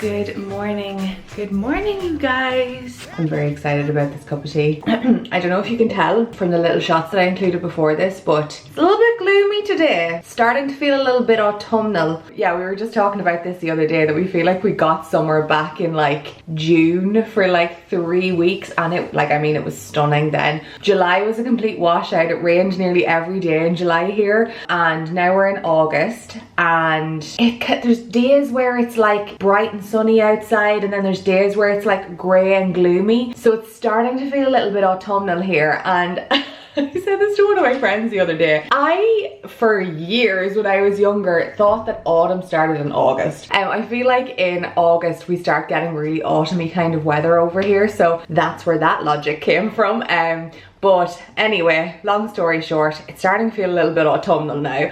Good morning you guys. I'm very excited about this cup of tea. I don't know if you can tell from the little shots that I included before this, but it's a little bit gloomy today. Starting to feel a little bit autumnal. Yeah, we were just talking about this the other day, that we feel like we got summer back in like June for like 3 weeks, and it was stunning then. July was a complete washout. It rained nearly every day in July here, and now we're in August, and there's days where it's like bright and sunny outside, and then there's days where it's like grey and gloomy. So it's starting to feel a little bit autumnal here, and I said this to one of my friends the other day. I, for years when I was younger, thought that autumn started in August. I feel like in August we start getting really autumny kind of weather over here, so that's where that logic came from. But anyway, long story short, it's starting to feel a little bit autumnal now.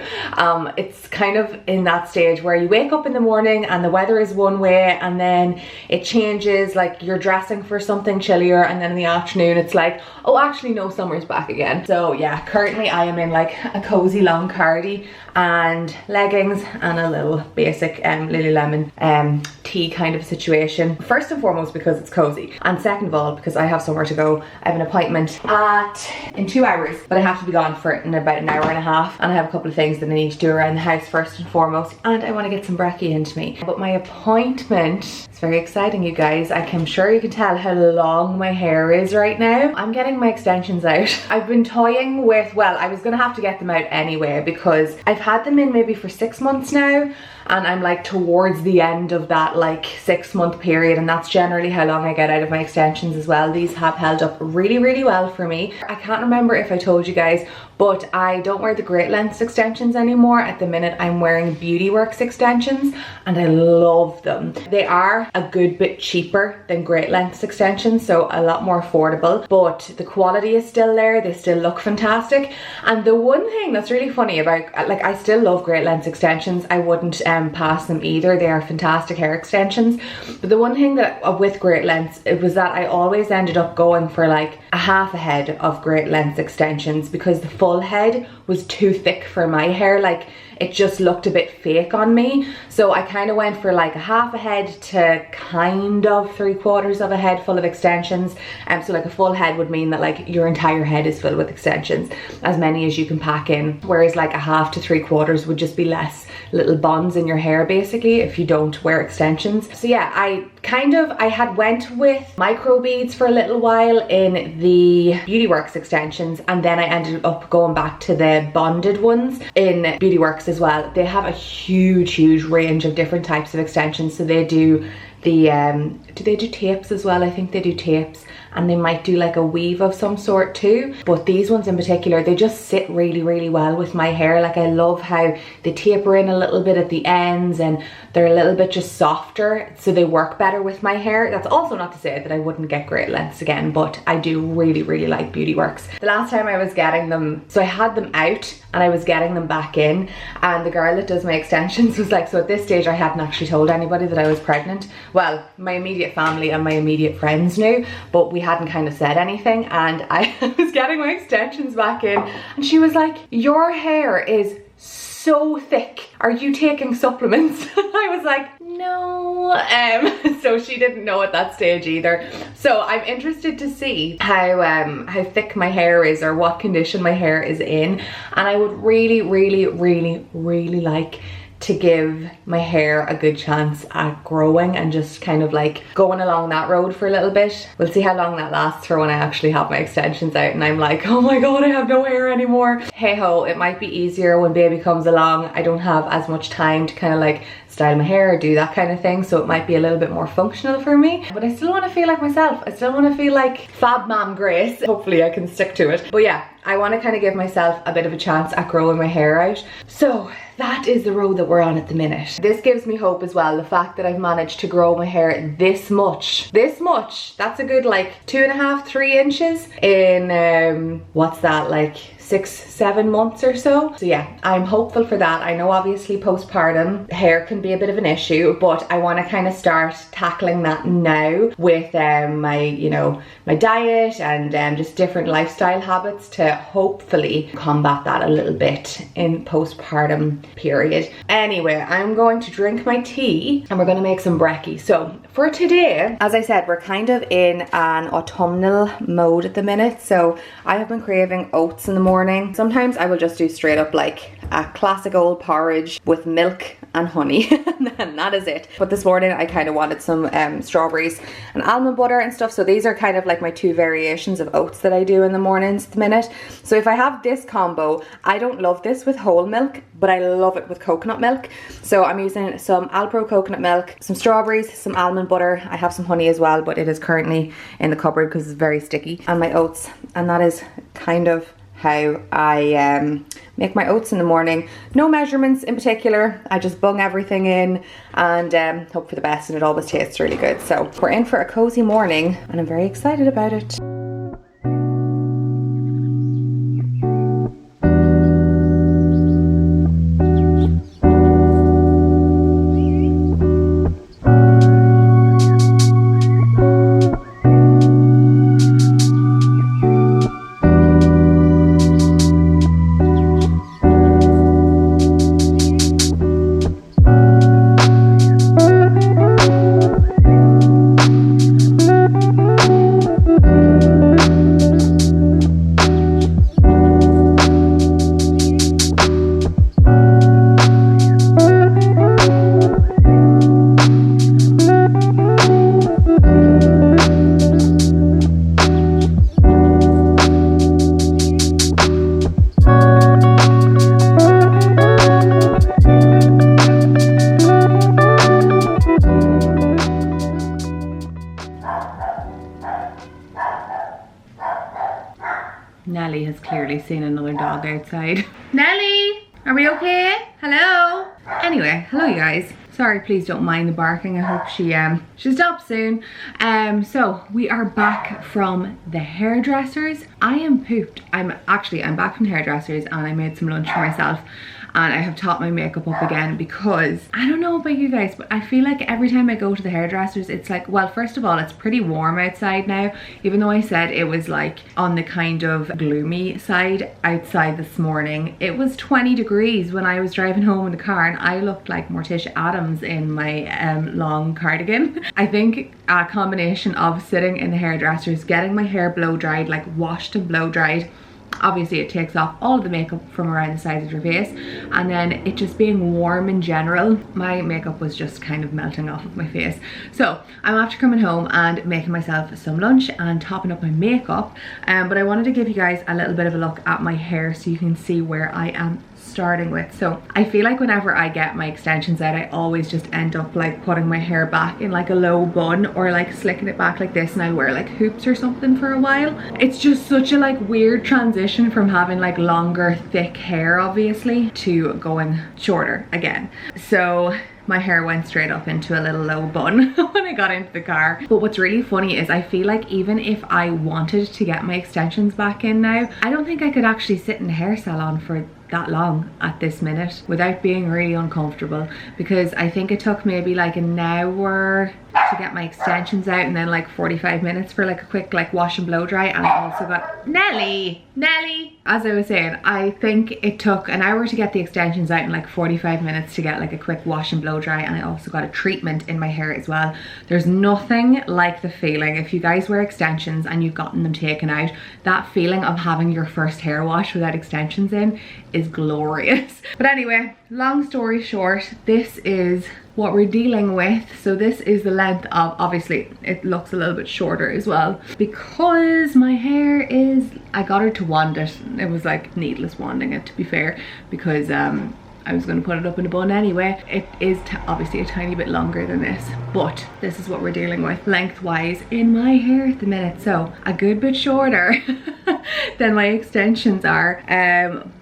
It's kind of in that stage where you wake up in the morning and the weather is one way, and then it changes, like you're dressing for something chillier, and then in the afternoon it's like, oh actually no, summer's back again. So yeah, currently I am in like a cozy long cardi and leggings and a little basic Lululemon tee kind of situation. First and foremost because it's cozy, and second of all because I have somewhere to go. I have an appointment in 2 hours, but I have to be gone for it in about an hour and a half, and I have a couple of things that I need to do around the house first and foremost, and I want to get some brekkie into me. But my appointment is very exciting, you guys. I'm sure you can tell how long my hair is right now. I'm getting my extensions out. I've been toying with, well, I was gonna have to get them out anyway because I've had them in maybe for 6 months now, and I'm like towards the end of that like 6 month period, and that's generally how long I get out of my extensions as well. These have held up really well for me. I can't remember if I told you guys, but I don't wear the great length extensions anymore. At the minute I'm wearing Beauty Works extensions, and I love them. They are a good bit cheaper than great length extensions, so a lot more affordable, but the quality is still there. They still look fantastic. And the one thing that's really funny about, like, I still love great length extensions. I wouldn't pass them either. They are fantastic hair extensions. But the one thing that with great lengths, it was that I always ended up going for like a half a head of great length extensions because the full head was too thick for my hair. Like, it just looked a bit fake on me. So I kind of went for like a half a head to kind of 3/4 of a head full of extensions. So like a full head would mean that like your entire head is filled with extensions, as many as you can pack in. Whereas like a half to 3/4 would just be less little bonds in your hair basically if you don't wear extensions. So yeah, I had went with micro beads for a little while in the Beauty Works extensions, and then I ended up going back to the bonded ones in Beauty Works as well. They have a huge range of different types of extensions. So they do the do they do tapes as well? I think they do tapes, and they might do like a weave of some sort too. But these ones in particular, they just sit really well with my hair. Like, I love how they taper in a little bit at the ends, and they're a little bit just softer, so they work better with my hair. That's also not to say that I wouldn't get great lengths again, but I do really like Beauty Works. The last time I was getting them, so I had them out and I was getting them back in, and the girl that does my extensions was like, so at this stage I hadn't actually told anybody that I was pregnant. Well, my immediate family and my immediate friends knew, but we hadn't kind of said anything. And I was getting my extensions back in, and she was like, your hair is so thick, are you taking supplements? I was like, no. So she didn't know at that stage either. So I'm interested to see how thick my hair is, or what condition my hair is in, and I would really like to give my hair a good chance at growing and just kind of like going along that road for a little bit. We'll see how long that lasts for when I actually have my extensions out and I'm like, oh my god, I have no hair anymore. Hey ho, it might be easier when baby comes along. I don't have as much time to kind of like style my hair or do that kind of thing, so it might be a little bit more functional for me, but I still want to feel like myself. I still want to feel like Fab Mom Grace. Hopefully I can stick to it. But yeah, I want to kind of give myself a bit of a chance at growing my hair out. So that is the road that we're on at the minute. This gives me hope as well, the fact that I've managed to grow my hair this much. That's a good like 2.5–3 inches in what's that, like 6-7 months or so. So yeah, I'm hopeful for that. I know obviously postpartum hair can be a bit of an issue, but I want to kind of start tackling that now with my, you know, my diet and just different lifestyle habits to hopefully combat that a little bit in postpartum period. Anyway, I'm going to drink my tea and we're going to make some brekkie. So for today, as I said, we're kind of in an autumnal mode at the minute. So I have been craving oats in the morning. Sometimes I will just do straight up like a classic old porridge with milk and honey and that is it. But this morning I kind of wanted some strawberries and almond butter and stuff. So these are kind of like my two variations of oats that I do in the mornings at the minute. So if I have this combo, I don't love this with whole milk, but I love it with coconut milk. So I'm using some Alpro coconut milk, some strawberries, some almond butter. I have some honey as well, but it is currently in the cupboard because it's very sticky, and my oats. And that is kind of how I make my oats in the morning. No measurements in particular. I just bung everything in and hope for the best, and it always tastes really good. So we're in for a cozy morning and I'm very excited about it. Nelly has clearly seen another dog outside. Nelly, are we okay? Hello? Anyway, hello you guys. Sorry, please don't mind the barking. I hope she'll stop soon. So we are back from the hairdressers. I am pooped. I'm back from the hairdressers and I made some lunch for myself. And I have topped my makeup up again because I don't know about you guys, but I feel like every time I go to the hairdressers, it's like, well, first of all, it's pretty warm outside now, even though I said it was like on the kind of gloomy side outside this morning. It was 20 degrees when I was driving home in the car and I looked like Morticia Adams in my long cardigan. I think a combination of sitting in the hairdressers, getting my hair blow dried, like washed and blow dried. Obviously it takes off all of the makeup from around the sides of your face, and then it just being warm in general, my makeup was just kind of melting off of my face. So I'm after coming home and making myself some lunch and topping up my makeup, but I wanted to give you guys a little bit of a look at my hair so you can see where I am starting with. So I feel like whenever I get my extensions out, I always just end up like putting my hair back in like a low bun or like slicking it back like this, and I wear like hoops or something for a while. It's just such a like weird transition from having like longer thick hair obviously to going shorter again. So my hair went straight up into a little low bun when I got into the car. But what's really funny is I feel like even if I wanted to get my extensions back in now, I don't think I could actually sit in the hair salon for that long at this minute without being really uncomfortable, because I think it took maybe like an hour to get my extensions out and then like 45 minutes for like a quick like wash and blow dry. And I also got Nelly, as I was saying, I think it took an hour to get the extensions out and like 45 minutes to get like a quick wash and blow dry. And I also got a treatment in my hair as well. There's nothing like the feeling, if you guys wear extensions and you've gotten them taken out, that feeling of having your first hair wash without extensions in is glorious. But anyway, long story short, this is what we're dealing with. So this is the length of, obviously it looks a little bit shorter as well because my hair is, I got her to wand it. It was like needless wanding it, to be fair, because I was going to put it up in a bun anyway. It is obviously a tiny bit longer than this, but this is what we're dealing with lengthwise in my hair at the minute. So a good bit shorter than my extensions are,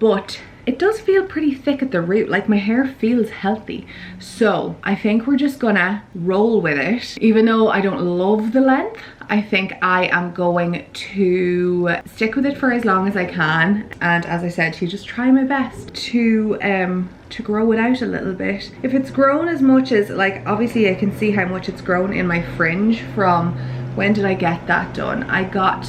but it does feel pretty thick at the root. Like, my hair feels healthy. So I think we're just gonna roll with it. Even though I don't love the length, I think I am going to stick with it for as long as I can. And as I said, to just try my best to grow it out a little bit. If it's grown as much as, like, obviously I can see how much it's grown in my fringe from, when did I get that done? I got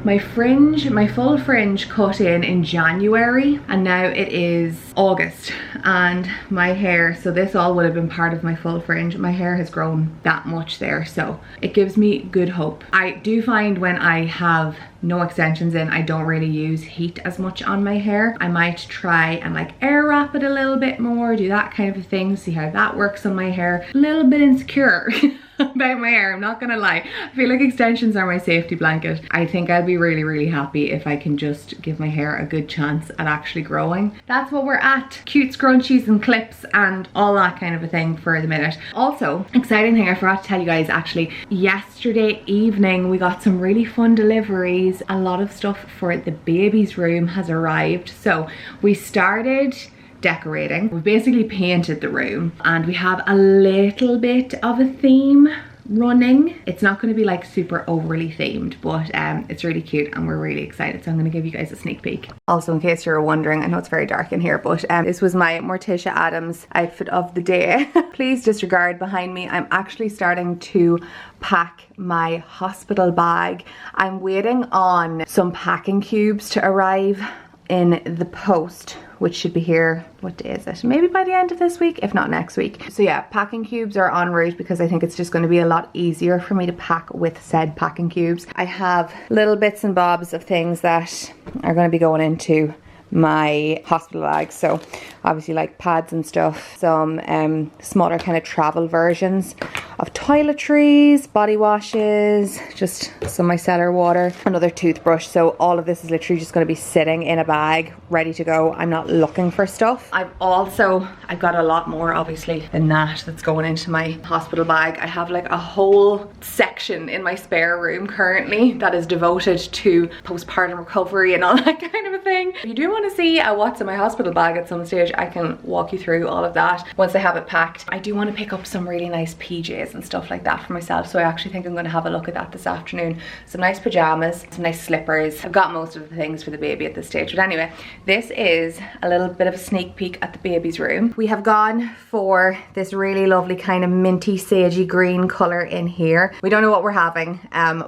my fringe, my full fringe cut in January, and now it is August, and my hair, so this all would have been part of my full fringe, my hair has grown that much there, so it gives me good hope. I do find when I have no extensions in, I don't really use heat as much on my hair. I might try and like air wrap it a little bit more, do that kind of a thing, see how that works on my hair. A little bit insecure about my hair, I'm not gonna lie. I feel like extensions are my safety blanket. I think I'll be really happy if I can just give my hair a good chance at actually growing. That's what we're at. Cute scrunchies and clips and all that kind of a thing for the minute. Also, exciting thing I forgot to tell you guys, actually, yesterday evening we got some really fun deliveries. A lot of stuff for the baby's room has arrived. So we started decorating. We basically painted the room and we have a little bit of a theme running. It's not going to be like super overly themed, but it's really cute and we're really excited, so I'm going to give you guys a sneak peek. Also, in case you're wondering, I know it's very dark in here, but this was my Morticia Addams outfit of the day. Please disregard behind me. I'm actually starting to pack my hospital bag. I'm waiting on some packing cubes to arrive in the post, which should be here, what day is it? Maybe by the end of this week, if not next week. So yeah, packing cubes are en route because I think it's just going to be a lot easier for me to pack with said packing cubes. I have little bits and bobs of things that are going to be going into my hospital bag, so obviously like pads and stuff, some smaller kind of travel versions of toiletries, body washes, just some micellar water, another toothbrush. So all of this is literally just going to be sitting in a bag ready to go. I'm not looking for stuff. I've got a lot more obviously than that that's going into my hospital bag. I have like a whole section in my spare room currently that is devoted to postpartum recovery and all that kind of a thing. If you do want to see what's in my hospital bag at some stage, I can walk you through all of that once I have it packed. I do want to pick up some really nice PJs and stuff like that for myself, so I actually think I'm going to have a look at that this afternoon. Some nice pajamas, some nice slippers. I've got most of the things for the baby at this stage, but anyway, this is a little bit of a sneak peek at the baby's room. We have gone for this really lovely kind of minty sagey green color in here. We don't know what we're having,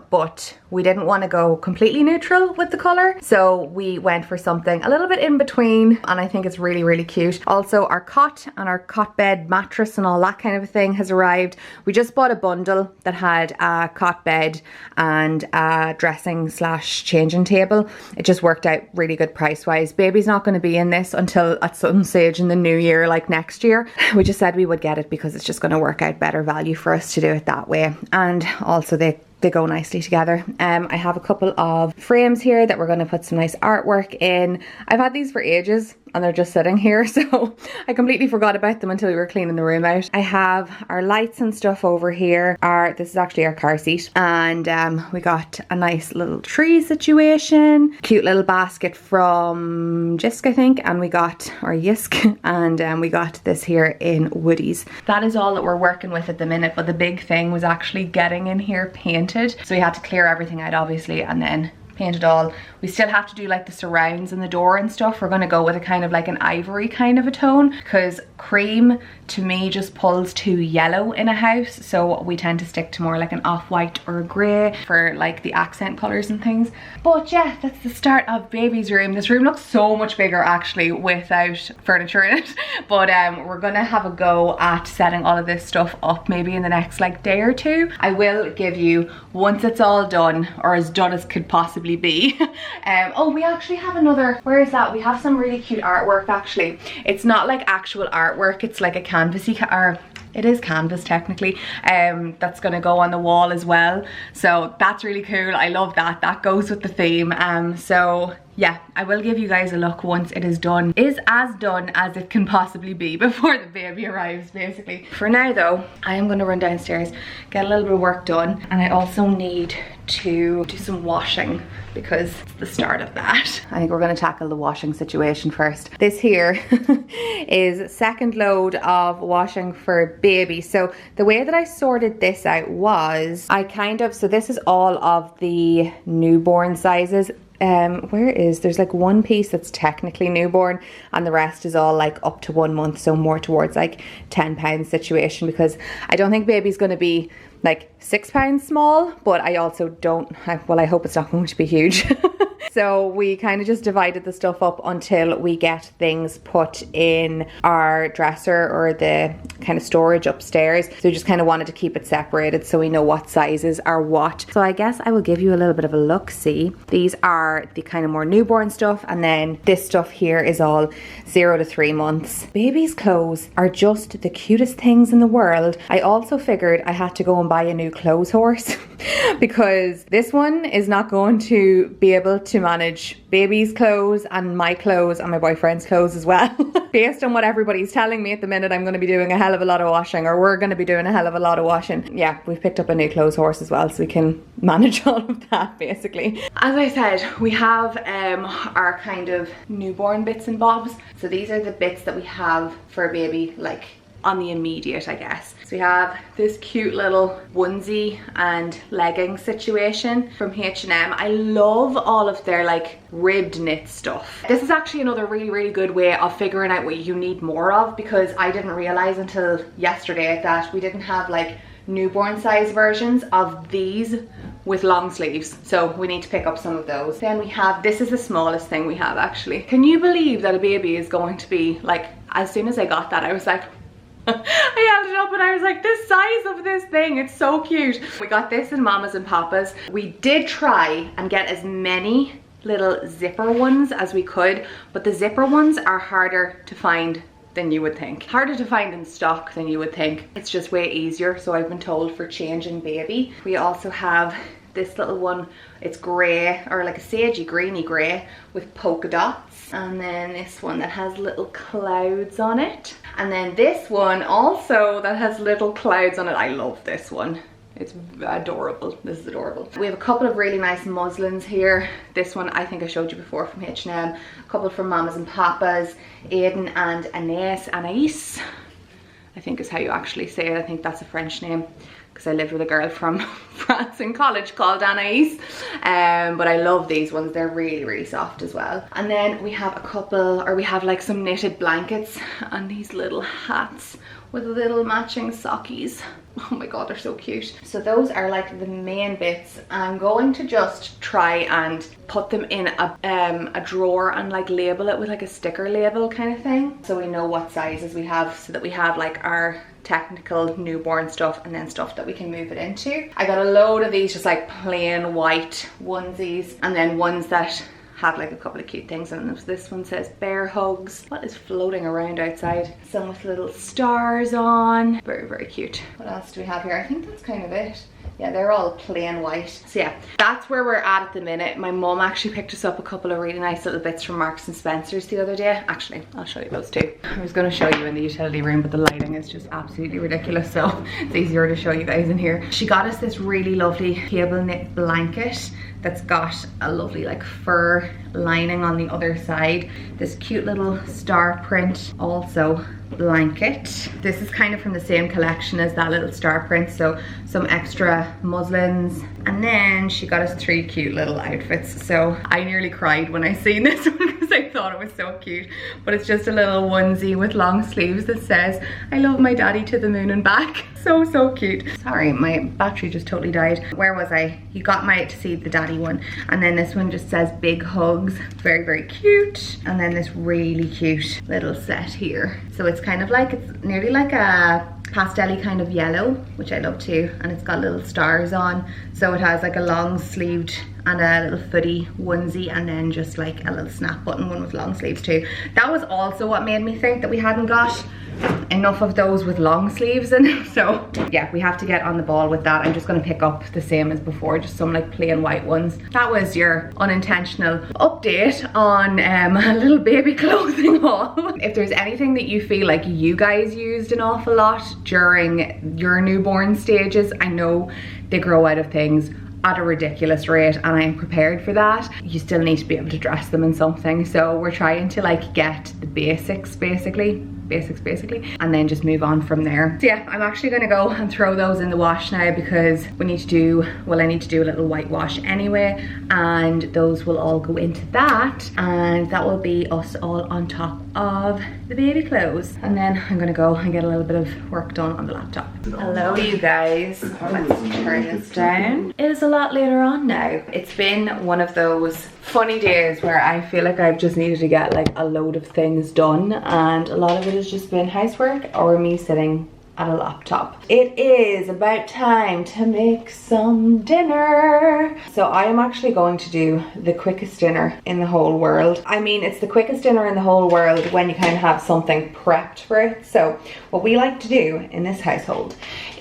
but we didn't want to go completely neutral with the color, so we went for something a little bit in between, and I think it's really cute. Also, our cot and our cot bed mattress and all that kind of a thing has arrived. We just bought a bundle that had a cot bed and a dressing / changing table. It just worked out really good price wise. Baby's not going to be in this until at some stage in the new year, like next year. We just said we would get it because it's just going to work out better value for us to do it that way, and also they go nicely together. I have a couple of frames here that we're going to put some nice artwork in. I've had these for ages and they're just sitting here, so I completely forgot about them until we were cleaning the room out. I have our lights and stuff over here. This is actually our car seat, and we got a nice little tree situation, cute little basket from Jisk, I think, and we got Yisk, and we got this here in Woody's. That is all that we're working with at the minute, but the big thing was actually getting in here painted, so we had to clear everything out obviously and then paint it all. We still have to do like the surrounds and the door and stuff. We're going to go with a kind of like an ivory kind of a tone, because cream to me just pulls too yellow in a house, so we tend to stick to more like an off-white or a grey for like the accent colours and things. But yeah, that's the start of baby's room. This room looks so much bigger actually without furniture in it, but we're gonna have a go at setting all of this stuff up maybe in the next like day or two. I will give you, once it's all done, or as done as could possibly be. Oh, we actually have another, where is that? We have some really cute artwork actually. It's not like actual artwork, it's like a canvasy, or it is canvas technically, that's gonna go on the wall as well, so that's really cool. I love that. That goes with the theme. So yeah, I will give you guys a look once it is done. Is as done as it can possibly be before the baby arrives, basically. For now though, I am going to run downstairs, get a little bit of work done, and I also need to do some washing because it's the start of that. I think we're going to tackle the washing situation first. This here is second load of washing for baby. So the way that I sorted this out was so this is all of the newborn sizes. There's like one piece that's technically newborn and the rest is all like up to 1 month, so more towards like 10 pounds situation, because I don't think baby's going to be like 6 pounds small, but I also I hope it's not going to be huge. So we kind of just divided the stuff up until we get things put in our dresser or the kind of storage upstairs. So we just kind of wanted to keep it separated so we know what sizes are what. So I guess I will give you a little bit of a look. See, these are the kind of more newborn stuff, and then this stuff here is all 0 to 3 months. Baby's clothes are just the cutest things in the world. I also figured I had to go and buy a new clothes horse because this one is not going to be able to manage baby's clothes and my clothes and my boyfriend's clothes as well. Based on what everybody's telling me at the minute, I'm going to be doing a hell of a lot of washing, or we're going to be doing a hell of a lot of washing. Yeah, we've picked up a new clothes horse as well, so we can manage all of that basically. As I said, we have our kind of newborn bits and bobs. So these are the bits that we have for a baby, like on the immediate, I guess. So we have this cute little onesie and legging situation from H&M. I love all of their like ribbed knit stuff. This is actually another really good way of figuring out what you need more of, because I didn't realize until yesterday that we didn't have like newborn size versions of these with long sleeves, so we need to pick up some of those. Then we have, this is the smallest thing we have actually. Can you believe that a baby is going to be like, as soon as I got that I was like I held it up and I was like, the size of this thing, it's so cute. We got this in Mama's and Papa's. We did try and get as many little zipper ones as we could, but the zipper ones are harder to find than you would think. Harder to find in stock than you would think. It's just way easier, so I've been told, for changing baby. We also have this little one. It's grey, or like a sagey greeny grey with polka dots. And then this one that has little clouds on it. And then this one also that has little clouds on it. I love this one. It's adorable. This is adorable. We have a couple of really nice muslins here. This one I think I showed you before from H&M. A couple from Mama's and Papa's. Aiden and Anais, I think is how you actually say it. I think that's a French name, because I lived with a girl from France in college called Anais. But I love these ones. They're really soft as well. And then we have a couple, or we have like some knitted blankets and these little hats with little matching sockies. Oh my god, they're so cute. So those are like the main bits. I'm going to just try and put them in a drawer and like label it with like a sticker label kind of thing, so we know what sizes we have, so that we have like our technical newborn stuff and then stuff that we can move it into. I got a load of these just like plain white onesies, and then ones that have like a couple of cute things in them. So this one says bear hugs. What is floating around outside? Some with little stars on. Very cute. What else do we have here? I think that's kind of it. Yeah, they're all plain white. So yeah, that's where we're at the minute. My mum actually picked us up a couple of really nice little bits from Marks and Spencer's the other day. Actually, I'll show you those too. I was going to show you in the utility room, but the lighting is just absolutely ridiculous, so it's easier to show you guys in here. She got us this really lovely cable knit blanket that's got a lovely like fur lining on the other side. This cute little star print also blanket. This is kind of from the same collection as that little star print, so some extra muslins. And then she got us 3 cute little outfits. So I nearly cried when I seen this one because I thought it was so cute. But it's just a little onesie with long sleeves that says, I love my daddy to the moon and back. So cute. Sorry, my battery just totally died. Where was I? You got to see the daddy one. And then this one just says big hugs. Very cute. And then this really cute little set here. So it's kind of like, it's nearly like a pastel-y kind of yellow, which I love too, and it's got little stars on. So it has like a long sleeved and a little footy onesie, and then just like a little snap button one with long sleeves too. That was also what made me think that we hadn't got enough of those with long sleeves in. So yeah, we have to get on the ball with that. I'm just going to pick up the same as before, just some like plain white ones. That was your unintentional update on a little baby clothing haul. If there's anything that you feel like you guys used an awful lot during your newborn stages, I know they grow out of things at a ridiculous rate, and I am prepared for that. You still need to be able to dress them in something, so we're trying to like get the basics basically, and then just move on from there. So yeah, I'm actually gonna go and throw those in the wash now because we need to do, well, I need to do a little whitewash anyway, and those will all go into that, and that will be us all on top of the baby clothes. And then I'm gonna go and get a little bit of work done on the laptop. Hello you guys, let's turn this down. It is a lot later on now. It's been one of those funny days where I feel like I've just needed to get like a load of things done, and a lot of it has just been housework or me sitting at a laptop. It is about time to make some dinner. So I am actually going to do the quickest dinner in the whole world. I mean, it's the quickest dinner in the whole world when you kind of have something prepped for it. So what we like to do in this household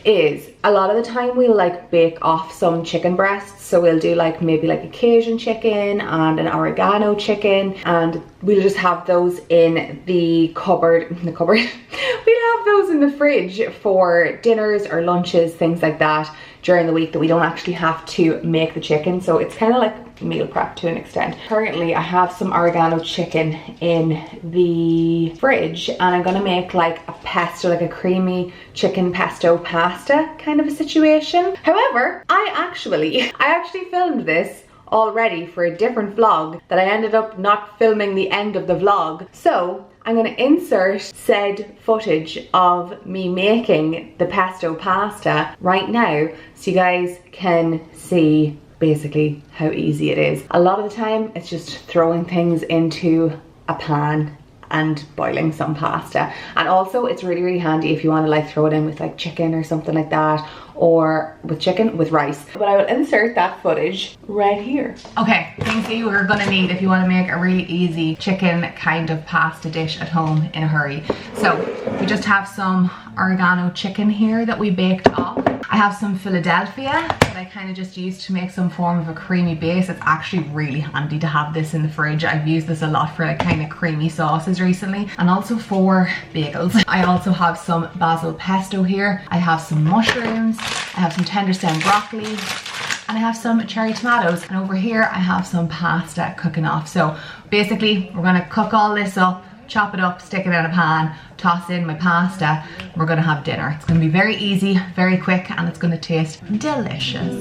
is a lot of the time we'll like bake off some chicken breasts. So we'll do like maybe like a Cajun chicken and an oregano chicken, and we'll just have those in the cupboard. We'll have those in the fridge for dinners or lunches, things like that during the week that we don't actually have to make the chicken. So it's kind of like meal prep to an extent. Currently I have some oregano chicken in the fridge, and I'm gonna make like a pesto, like a creamy chicken pesto pasta kind of a situation. However, I actually filmed this already for a different vlog that I ended up not filming the end of the vlog. So I'm gonna insert said footage of me making the pesto pasta right now so you guys can see basically how easy it is. A lot of the time it's just throwing things into a pan and boiling some pasta, and also it's really handy if you want to like throw it in with like chicken or something like that, or with chicken with rice. But I will insert that footage right here. Okay, things that you are gonna need if you want to make a really easy chicken kind of pasta dish at home in a hurry. So we just have some oregano chicken here that we baked off. I have some Philadelphia that I kind of just used to make some form of a creamy base. It's actually really handy to have this in the fridge. I've used this a lot for like kind of creamy sauces recently, and also for bagels. I also have some basil pesto here. I have some mushrooms. I have some tender stem broccoli, and I have some cherry tomatoes. And over here I have some pasta cooking off. So basically we're gonna cook all this up, chop it up, stick it in a pan, toss in my pasta. We're gonna have dinner. It's gonna be very easy, very quick, and it's gonna taste delicious.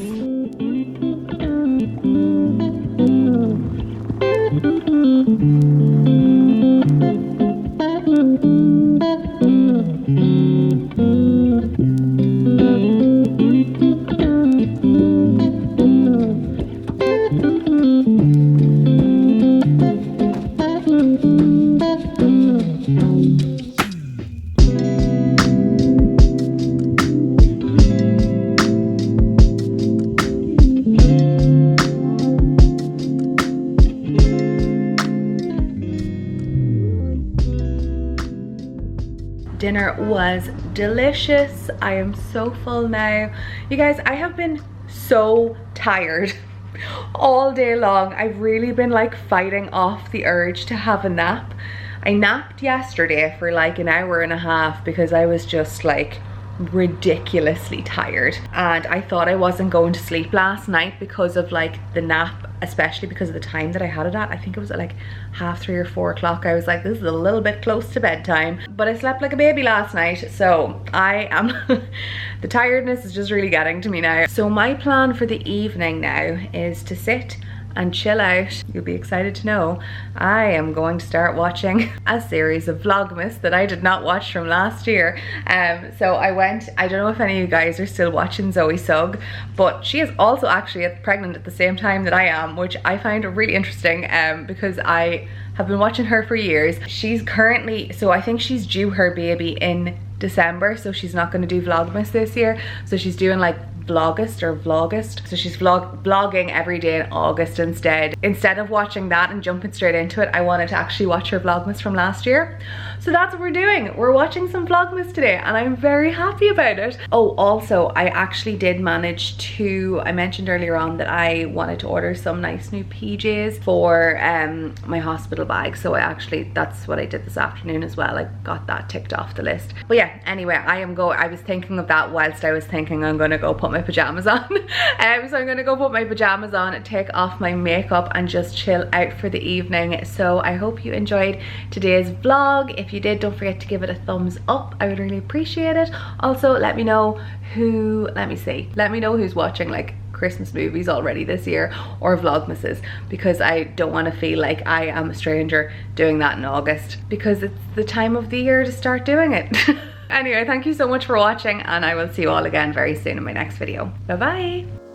Dinner was delicious. I am so full now. You guys, I have been so tired all day long. I've really been like fighting off the urge to have a nap. I napped yesterday for like an hour and a half because I was just like ridiculously tired, and I thought I wasn't going to sleep last night because of like the nap, especially because of the time that I had it at. I think it was at like 3:30 or 4 o'clock. I was like, this is a little bit close to bedtime, but I slept like a baby last night, so I am the tiredness is just really getting to me now. So my plan for the evening now is to sit and chill out. You'll be excited to know I am going to start watching a series of Vlogmas that I did not watch from last year. So I don't know if any of you guys are still watching Zoe Sugg, but she is also actually pregnant at the same time that I am, which I find really interesting because I have been watching her for years. She's currently, so I think she's due her baby in December, so she's not going to do Vlogmas this year. So she's doing like Vlogust. So she's vlogging every day in August instead. Instead of watching that and jumping straight into it, I wanted to actually watch her Vlogmas from last year. So that's what we're doing. We're watching some Vlogmas today, and I'm very happy about it. Oh, also, I actually did manage to, I mentioned earlier on that I wanted to order some nice new PJs for my hospital bag. So that's what I did this afternoon as well. I got that ticked off the list. But yeah, anyway, I was thinking of that whilst I was thinking I'm gonna go put my pajamas on. So I'm gonna go put my pajamas on, take off my makeup and just chill out for the evening. So I hope you enjoyed today's vlog. If you did, don't forget to give it a thumbs up. I would really appreciate it. Also, let me know who's watching like Christmas movies already this year or vlogmases, because I don't want to feel like I am a stranger doing that in August, because it's the time of the year to start doing it. Anyway, thank you so much for watching, and I will see you all again very soon in my next video. Bye bye.